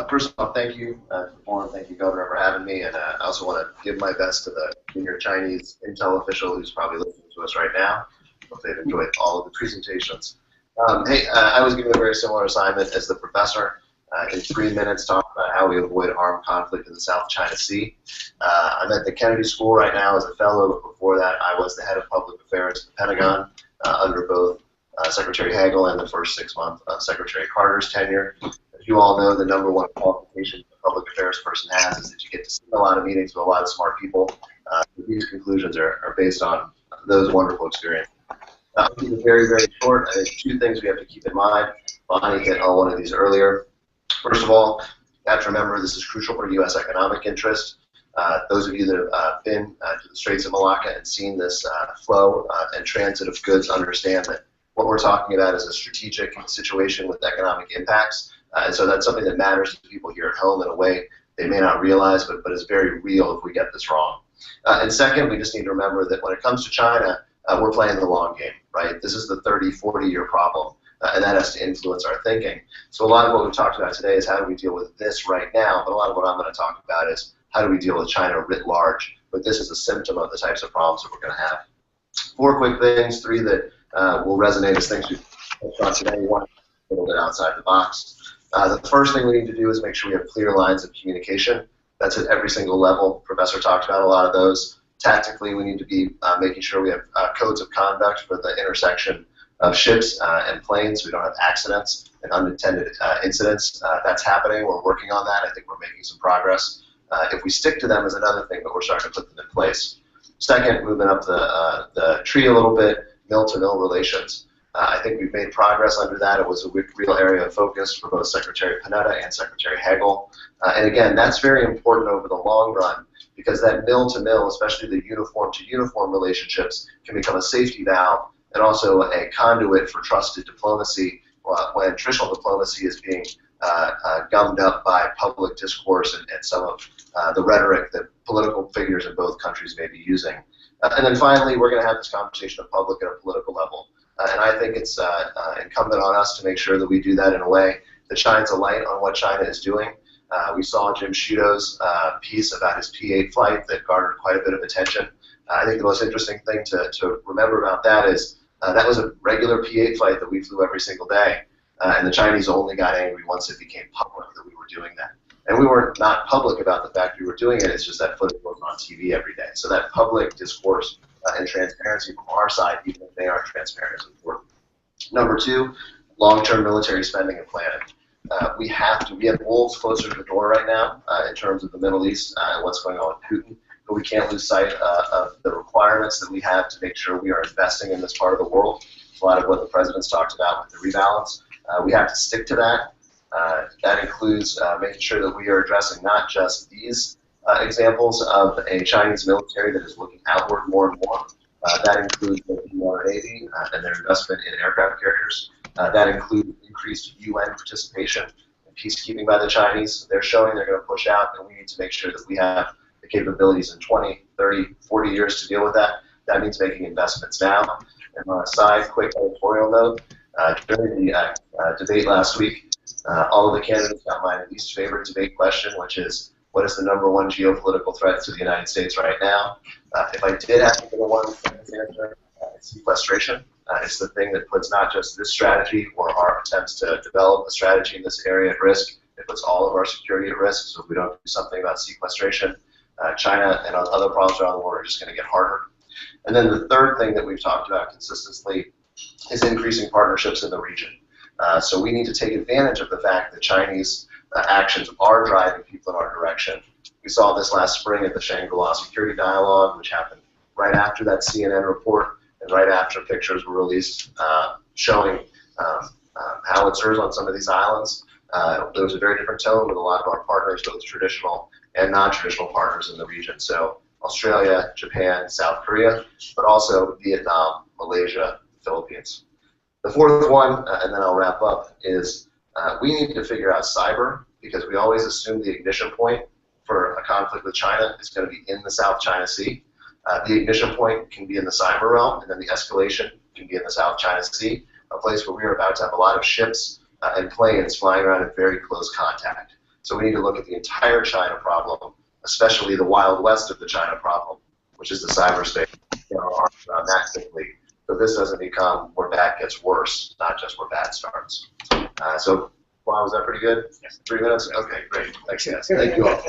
First of all, thank you for the forum. Thank you, Governor, for having me. And I also want to give my best to the senior Chinese intel official who's probably listening to us right now. Hope they've enjoyed all of the presentations. I was given a very similar assignment as the professor. In 3 minutes, talk about how we avoid armed conflict in the South China Sea. I'm at the Kennedy School right now as a fellow, but before that, I was the head of public affairs at the Pentagon under both Secretary Hagel and the first 6 months of Secretary Carter's tenure. As you all know, the number one qualification a public affairs person has is that you get to sit in a lot of meetings with a lot of smart people. These conclusions are based on those wonderful experiences. I'll keep it very, very short. I think 2 things we have to keep in mind. Bonnie hit on one of these earlier. First of all, you have to remember this is crucial for U.S. economic interest. Those of you that have been to the Straits of Malacca and seen this flow and transit of goods understand that what we're talking about is a strategic situation with economic impacts. And so that's something that matters to people here at home in a way they may not realize, but is very real if we get this wrong. And second, we just need to remember that when it comes to China, we're playing the long game, right? This is the 30, 40-year problem. And that has to influence our thinking. So a lot of what we've talked about today is how do we deal with this right now, but a lot of what I'm going to talk about is how do we deal with China writ large. But this is a symptom of the types of problems that we're going to have. 4 quick things, 3 that will resonate as things we've talked about today. 1, a little bit outside the box. The first thing we need to do is make sure we have clear lines of communication. That's at every single level. Professor talked about a lot of those. Tactically, we need to be making sure we have codes of conduct for the intersection of ships and planes. We don't have accidents and unintended incidents. That's happening. We're working on that. I think we're making some progress. If we stick to them is another thing, but we're starting to put them in place. Second, moving up the tree a little bit, mill-to-mill relations. I think we've made progress under that. It was a real area of focus for both Secretary Panetta and Secretary Hagel. And again, that's very important over the long run because that mill-to-mill, especially the uniform-to-uniform relationships, can become a safety valve and also a conduit for trusted diplomacy when traditional diplomacy is being gummed up by public discourse and some of the rhetoric that political figures in both countries may be using. And then finally, we're going to have this conversation in public at a political level. And I think it's incumbent on us to make sure that we do that in a way that shines a light on what China is doing. We saw Jim Sciutto's piece about his P-8 flight that garnered quite a bit of attention. I think the most interesting thing to remember about that is that was a regular P-8 flight that we flew every single day, and the Chinese only got angry once it became public that we were doing that. And we were not public about the fact we were doing it, it's just that footage was on TV every day. So that public discourse and transparency from our side, even if they aren't transparent, is important. Number 2, long-term military spending and planning. We have wolves closer to the door right now in terms of the Middle East and what's going on with Putin. But we can't lose sight of the requirements that we have to make sure we are investing in this part of the world. A lot of what the president's talked about with the rebalance. We have to stick to that. That includes making sure that we are addressing not just these examples of a Chinese military that is looking outward more and more. That includes the U.S. Navy and their investment in aircraft carriers. That includes increased UN participation in peacekeeping by the Chinese. They're showing they're going to push out, and we need to make sure that we have the capabilities in 20, 30, 40 years to deal with that. That means making investments now. And on a side, quick editorial note, during the debate last week, all of the candidates got my least favorite debate question, which is, what is the #1 geopolitical threat to the United States right now? If I did have to give a one-sentence answer, it's sequestration. It's the thing that puts not just this strategy or our attempts to develop a strategy in this area at risk, it puts all of our security at risk. So if we don't do something about sequestration, China and other problems around the world are just going to get harder. And then the third thing that we've talked about consistently is increasing partnerships in the region. So we need to take advantage of the fact that Chinese actions are driving people in our direction. We saw this last spring at the Shangri-La Security Dialogue, which happened right after that CNN report and right after pictures were released showing howitzers on some of these islands. There was a very different tone with a lot of our partners, both traditional and non-traditional partners in the region. So Australia, Japan, South Korea, but also Vietnam, Malaysia, Philippines. The fourth one, and then I'll wrap up, is we need to figure out cyber, because we always assume the ignition point for a conflict with China is going to be in the South China Sea. The ignition point can be in the cyber realm, and then the escalation can be in the South China Sea, a place where we are about to have a lot of ships and planes flying around in very close contact. So we need to look at the entire China problem, especially the Wild West of the China problem, which is the cyberspace. Get our arms around that quickly, so this doesn't become where bad gets worse, not just where bad starts. So, wow, was that pretty good? Yes. 3 minutes? Okay, great. Thanks, guys. Thank you all.